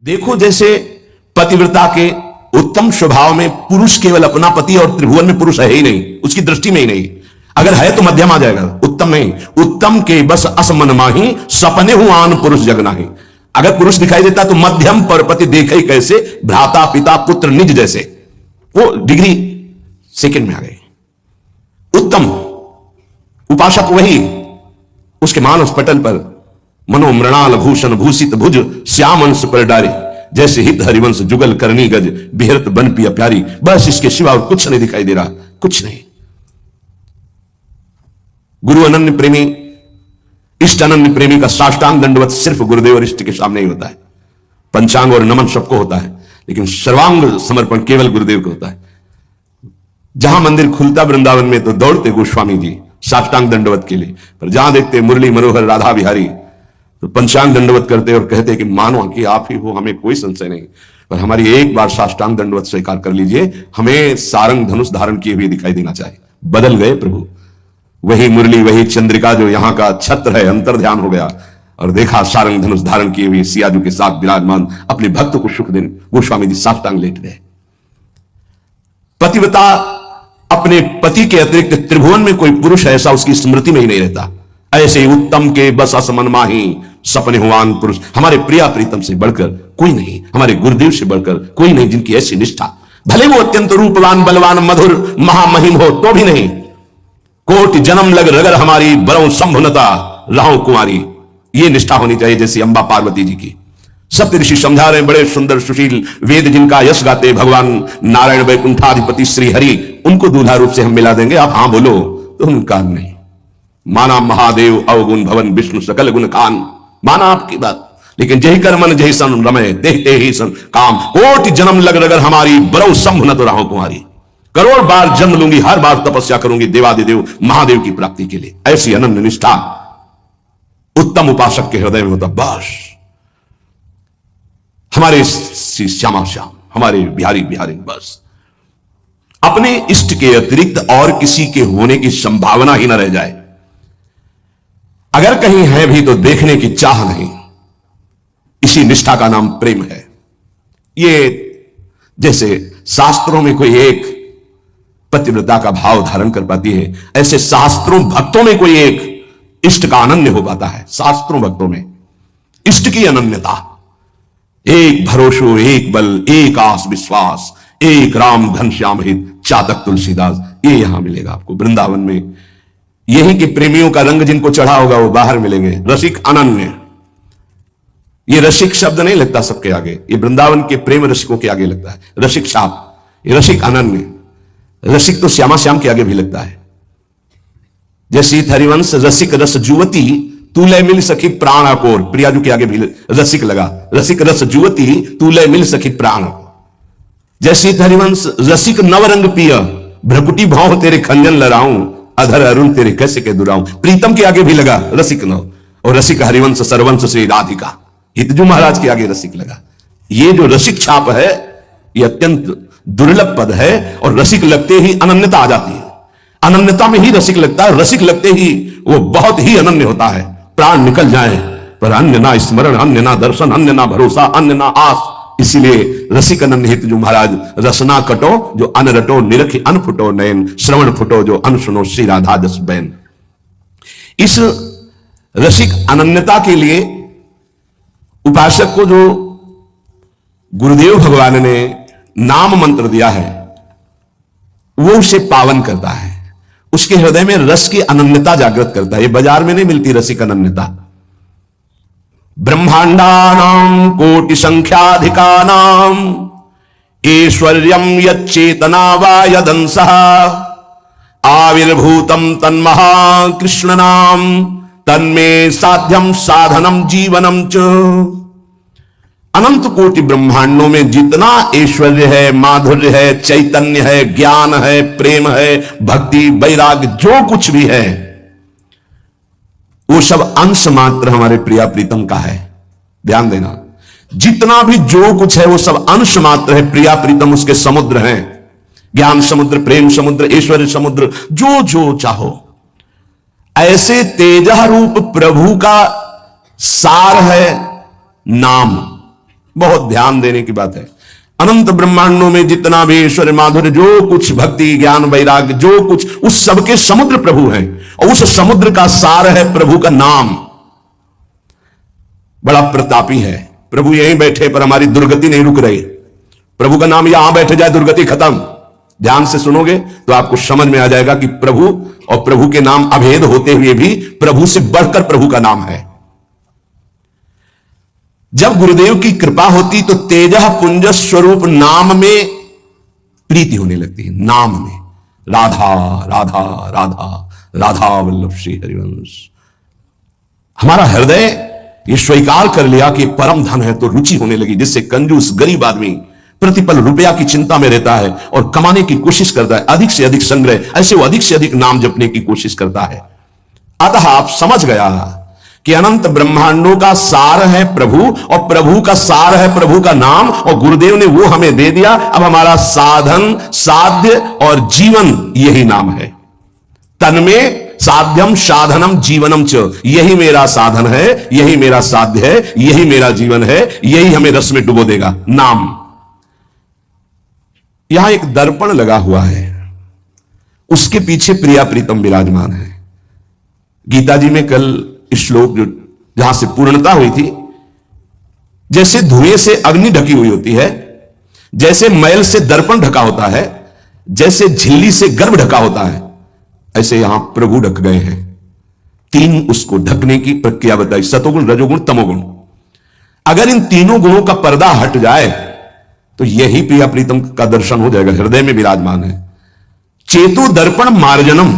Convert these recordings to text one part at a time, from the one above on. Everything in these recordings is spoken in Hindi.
देखो जैसे पतिव्रता के उत्तम स्वभाव में पुरुष केवल अपना पति और त्रिभुवन में पुरुष है ही नहीं, उसकी दृष्टि में ही नहीं। अगर है तो मध्यम आ जाएगा, उत्तम नहीं। उत्तम के बस असमन माही सपने हूं आन पुरुष जग नाही। अगर पुरुष दिखाई देता तो मध्यम पर पति देखे ही कैसे, भ्राता पिता पुत्र निज जैसे, वो डिग्री सेकंड में आ गई। उत्तम उपासक वही, उसके मानस पटल पर मनोमृणाल भूषण भूषित भुज श्यामंश पर डारी, जैसे हित हरिवंश जुगल करनी गज बिहरत बन पिया प्यारी। बस इसके सिवा और कुछ नहीं दिखाई दे रहा, कुछ नहीं। गुरु अनन्य प्रेमी, इष्ट अनन्य प्रेमी का साष्टांग दंडवत सिर्फ गुरुदेव और इष्ट के सामने ही होता है। पंचांग और नमन सबको होता है, लेकिन सर्वांग समर्पण केवल गुरुदेव को होता है। जहां मंदिर खुलता वृंदावन में तो दौड़ते गोस्वामी जी साष्टांग दंडवत के लिए, पर जहां देखते मुरली मनोहर राधा बिहारी तो पंचांग दंडवत करते और कहते कि मानो कि आप ही हो, हमें कोई संशय नहीं, पर हमारी एक बार साष्टांग दंडवत स्वीकार कर लीजिए, हमें सारंग धनुष धारण किए हुए दिखाई देना चाहिए। बदल गए प्रभु, वही मुरली वही चंद्रिका जो यहां का छत्र है, अंतर ध्यान हो गया और देखा सारंग धनुष धारण किए हुए सियाजू के साथ विराजमान अपने भक्त को सुख देने गोस्वामी जी साष्टांग लेट गए। पतिव्रता अपने पति के अतिरिक्त त्रिभुवन में कोई पुरुष ऐसा उसकी स्मृति में ही नहीं रहता। ऐसे ही उत्तम के बस असमन माही सपने हुआन पुरुष, हमारे प्रिया प्रीतम से बढ़कर कोई नहीं, हमारे गुरुदेव से बढ़कर कोई नहीं, जिनकी ऐसी निष्ठा, भले वो अत्यंत रूपवान बलवान मधुर महामहिम हो तो भी नहीं। कोटि जन्म लग रगर हमारी बरौ संभुनता राहो कुमारी, ये निष्ठा होनी चाहिए जैसी अंबा पार्वती जी की। सप्त ऋषि समझा रहे, बड़े सुंदर सुशील वेद जिनका यश गाते भगवान नारायण वैकुंठाधिपति श्री हरि, उनको दूल्हा रूप से हम मिला देंगे, आप हां बोलो तो उनका नहीं। माना महादेव अवगुण भवन विष्णु सकल गुण कान, माना आपकी बात, लेकिन जही कर मन जही सन रमय देखते ही सन काम। कोटि जन्म लग रगर हमारी बरौ संभुन तो राहो कुमारी, करोड़ बार जन्म लूंगी, हर बार तपस्या करूंगी देवादिदेव महादेव की प्राप्ति के लिए। ऐसी अनन्य निष्ठा उत्तम उपासक के हृदय में होता। बस हमारे श्यामा श्याम, हमारे बिहारी बिहारी, बस अपने इष्ट के अतिरिक्त और किसी के होने की संभावना ही न रह जाए। अगर कहीं है भी तो देखने की चाह नहीं। इसी निष्ठा का नाम प्रेम है। ये जैसे शास्त्रों में कोई एक पतिव्रता का भाव धारण कर पाती है, ऐसे शास्त्रों भक्तों में कोई एक इष्ट का अनन्य हो पाता है। शास्त्रों भक्तों में इष्ट की अनन्यता, एक भरोसो एक बल एक आस विश्वास, एक राम घनश्याम हित चातक तुलसीदास, ये यहां मिलेगा आपको वृंदावन में। यही के प्रेमियों का रंग जिनको चढ़ा होगा वो बाहर मिलेंगे। रसिक अनन्य, ये रसिक शब्द नहीं लगता सबके आगे, ये वृंदावन के प्रेम रसिकों के आगे लगता है रसिक छाप, ये रसिक अनन्य। रसिक तो श्यामा श्याम के आगे भी लगता है। जैसे हरिवंश रसिक रस जुवती तूले मिल सखी प्राण अकोर, प्रियाजू के आगे भी रसिक लगा, रसिक रस जुवती तूले मिल सखी प्राण। जैसे हरिवंश रसिक नवरंग पिय भ्रकुटी भाव तेरे खंजन लड़ाऊं, अधर अरुण तेरे कैसे के दुराऊं। प्रीतम के आगे भी लगा रसिक नव, और रसिक हरिवंश सरवंश श्री राधिका, हितजू महाराज के आगे रसिक लगा। ये जो रसिक छाप है ये अत्यंत दुर्लभ पद है, और रसिक लगते ही अनन्यता आ जाती है। अनन्यता में ही रसिक लगता है, रसिक लगते ही वो बहुत ही अनन्य होता है। प्राण निकल जाए पर अन्य ना स्मरण, अन्य ना दर्शन, अन्य ना भरोसा, अन्य ना आस। इसीलिए रसिक अनन्य हित जो महाराज, रसना कटो जो अन रटो, निरखी अन फुटो नयन, श्रवण फुटो जो अन सुनो श्री राधा जस बैन। इस रसिक अनन्यता के लिए उपासक को जो गुरुदेव भगवान ने नाम मंत्र दिया है वो उसे पावन करता है, उसके हृदय में रस की अनन्यता जागृत करता है। ये बाजार में नहीं मिलती रसिक अनन्यता। ब्रह्मांडानां कोटि संख्याधिकानां ऐश्वर्यं यच्चेतना वा यदंसः आविर्भूतं तन्महाकृष्ण नाम तन्मे साध्यम साधनम जीवनम च। अनंत कोटि ब्रह्मांडों में जितना ऐश्वर्य है, माधुर्य है, चैतन्य है, ज्ञान है, प्रेम है, भक्ति वैराग्य जो कुछ भी है वो सब अंश मात्र हमारे प्रिया प्रीतम का है। ध्यान देना, जितना भी जो कुछ है वो सब अंश मात्र है। प्रिया प्रीतम उसके समुद्र हैं, ज्ञान समुद्र, प्रेम समुद्र, ऐश्वर्य समुद्र, जो जो चाहो। ऐसे तेजः रूप प्रभु का सार है नाम। बहुत ध्यान देने की बात है। अनंत ब्रह्मांडों में जितना भी ऐश्वर्य माधुर्य, जो कुछ भक्ति ज्ञान वैराग्य जो कुछ, उस सबके समुद्र प्रभु हैं, और उस समुद्र का सार है प्रभु का नाम। बड़ा प्रतापी है प्रभु, यहीं बैठे पर हमारी दुर्गति नहीं रुक रही। प्रभु का नाम यहां बैठ जाए दुर्गति खत्म। ध्यान से सुनोगे तो आपको समझ में आ जाएगा कि प्रभु और प्रभु के नाम अभेद होते हुए भी प्रभु से बढ़कर प्रभु का नाम है। जब गुरुदेव की कृपा होती तो तेजः पुंज स्वरूप नाम में प्रीति होने लगती है। नाम में राधा राधा राधा राधा वल्लभ श्री हरिवंश। हमारा हृदय ये स्वीकार कर लिया कि परम धन है, तो रुचि होने लगी, जिससे कंजूस गरीब आदमी प्रतिपल रुपया की चिंता में रहता है और कमाने की कोशिश करता है, अधिक से अधिक संग्रह, ऐसे वो अधिक से अधिक नाम जपने की कोशिश करता है। अतः आप समझ गया कि अनंत ब्रह्मांडों का सार है प्रभु, और प्रभु का सार है प्रभु का नाम, और गुरुदेव ने वो हमें दे दिया। अब हमारा साधन, साध्य और जीवन यही नाम है। तन्मे साध्यम साधनम जीवनम च, यही मेरा साधन है, यही मेरा साध्य है, यही मेरा जीवन है, यही हमें रस में डुबो देगा, नाम। यहां एक दर्पण लगा हुआ है, उसके पीछे प्रिया प्रीतम विराजमान है। गीता जी में कल श्लोक जो जहां से पूर्णता हुई थी, जैसे धुएं से अग्नि ढकी हुई होती है, जैसे मैल से दर्पण ढका होता है, जैसे झिल्ली से गर्भ ढका होता है, ऐसे यहां प्रभु ढक गए हैं। तीन उसको ढकने की प्रक्रिया बताई, सतोगुण रजोगुण तमोगुण। अगर इन तीनों गुणों का पर्दा हट जाए तो यही प्रिया प्रीतम का दर्शन हो जाएगा, हृदय में विराजमान है। चेतो दर्पण मार्जनम,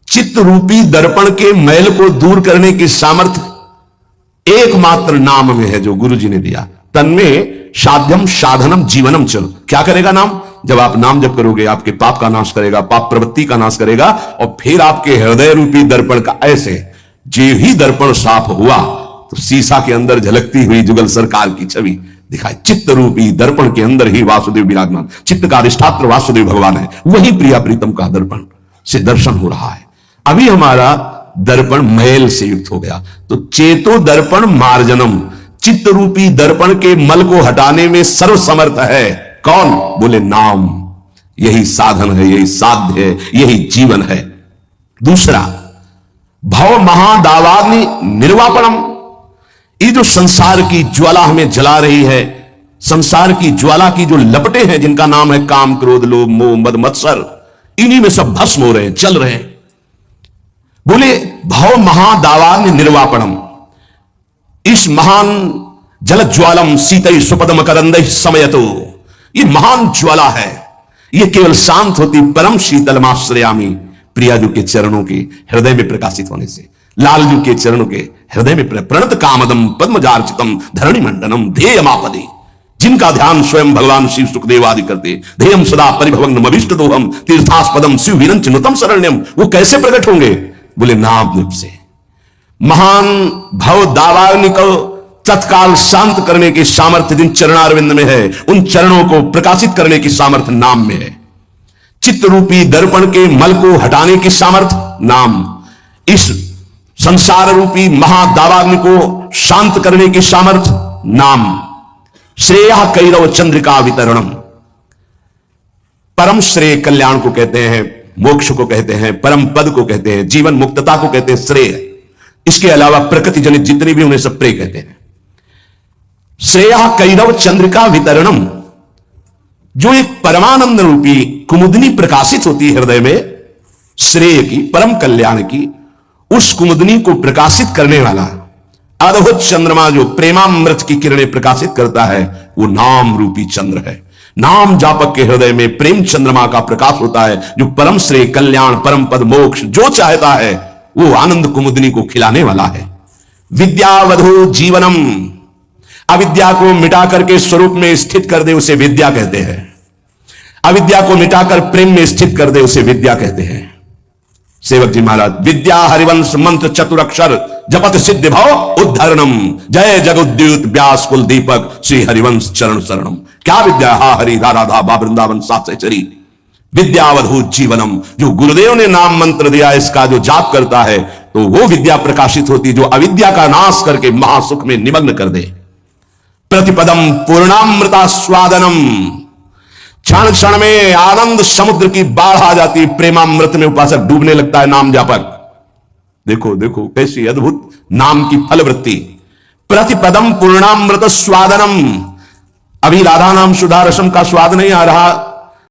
चित्त रूपी दर्पण के मैल को दूर करने की सामर्थ्य एकमात्र नाम में है, जो गुरु जी ने दिया। तन्मे साध्यम साधनम जीवनम च, क्या करेगा नाम? जब आप नाम जप करोगे आपके पाप का नाश करेगा, पाप प्रवृत्ति का नाश करेगा, और फिर आपके हृदय रूपी दर्पण का ऐसे जे ही दर्पण साफ हुआ तो शीशा के अंदर झलकती हुई जुगल सरकार की छवि दिखाई। चित्त रूपी दर्पण के अंदर ही वासुदेव विराजमान, चित्त का अधिष्ठात्र वासुदेव भगवान है, वही प्रिया प्रीतम का दर्पण से दर्शन हो रहा है। अभी हमारा दर्पण मैल से युक्त हो गया, तो चेतो दर्पण मार्जनम, चित्त रूपी दर्पण के मल को हटाने में सर्वसमर्थ है कौन? बोले नाम। यही साधन है, यही साध्य है, यही जीवन है। दूसरा, भव महादावाग्नि निर्वापणम, ये जो संसार की ज्वाला हमें जला रही है, संसार की ज्वाला की जो लपटें हैं जिनका नाम है काम क्रोध लोभ मोह मद मत्सर, इन्हीं में सब भस्म हो रहे हैं, चल रहे हैं। बोले भव महादावाग्नि निर्वापणम, इस महान जल ज्वालम सीतई सुपदम करंदई समयतो, ये महान ज्वाला है, ये केवल शांत होती परम शीतलमाश्रयामी प्रियाजू के चरणों के हृदय में प्रकाशित होने से, लालजू के चरणों के हृदय में प्रणत कामदम पद्मजार्चितम धरणी मंडनम ध्येयमापदे, जिनका ध्यान स्वयं भगवान शिव सुखदेव आदि करते, ध्येयम सदा परिभवग्नम अभिष्टदोहम तीर्थास्पदम शिव विरंच नुतम शरण्यम। वो कैसे प्रकट होंगे? बोले नाम रूप से। महान भव दावाग्नि को तत्काल शांत करने की सामर्थ्य जिन चरणारविंद में है, उन चरणों को प्रकाशित करने की सामर्थ्य नाम में है। चित्त रूपी दर्पण के मल को हटाने की सामर्थ्य नाम, इस संसार रूपी महादावाग्नि को शांत करने की सामर्थ्य नाम। श्रेय कैरव चंद्रिका वितरणम, परम श्रेय कल्याण को कहते हैं, मोक्ष को कहते हैं, परम पद को कहते हैं, जीवन मुक्तता को कहते हैं श्रेय। इसके अलावा प्रकृति जनित जितने भी उन्हें सब प्रेय कहते हैं। श्रेय कैरव चंद्रिका वितरणम, जो एक परमानंद रूपी कुमुदनी प्रकाशित होती है हृदय में, श्रेय की, परम कल्याण की, उस कुमुदनी को प्रकाशित करने वाला अद्भुत चंद्रमा जो प्रेमामृत की किरणें प्रकाशित करता है, वो नाम रूपी चंद्र है। नाम जापक के हृदय में प्रेम चंद्रमा का प्रकाश होता है, जो परम श्रेय कल्याण परम पद मोक्ष जो चाहता है वो आनंद कुमुदनी को खिलाने वाला है। विद्यावधु जीवनम, अविद्या को मिटा करके स्वरूप में स्थित कर दे उसे विद्या कहते हैं। अविद्या को मिटाकर प्रेम में स्थित कर दे उसे विद्या कहते हैं। सेवक जी महाराज, विद्या हरिवंश मंत्र चतुरक्षर जपत सिद्धि भव उद्धरणम, जय जगुद्युत व्यास कुल दीपक श्री हरिवंश चरण शरणम। क्या विद्या? हा हरि राधा बा वृंदावन सात से चरी। विद्यावधू जीवनम, जो गुरुदेव ने नाम मंत्र दिया इसका जो जाप करता है तो वो विद्या प्रकाशित होती जो अविद्या का नाश करके महासुख में निमग्न कर दे। प्रतिपदम पूर्णामृता स्वादनम, क्षण क्षण में आनंद समुद्र की बाढ़ आ जाती, प्रेमामृत में उपासक डूबने लगता है नाम जापक। देखो देखो कैसी अद्भुत नाम की फलवृत्ति। प्रतिपदम पूर्णामृत स्वादनम, अभी राधा नाम सुधा रसम का स्वाद नहीं आ रहा,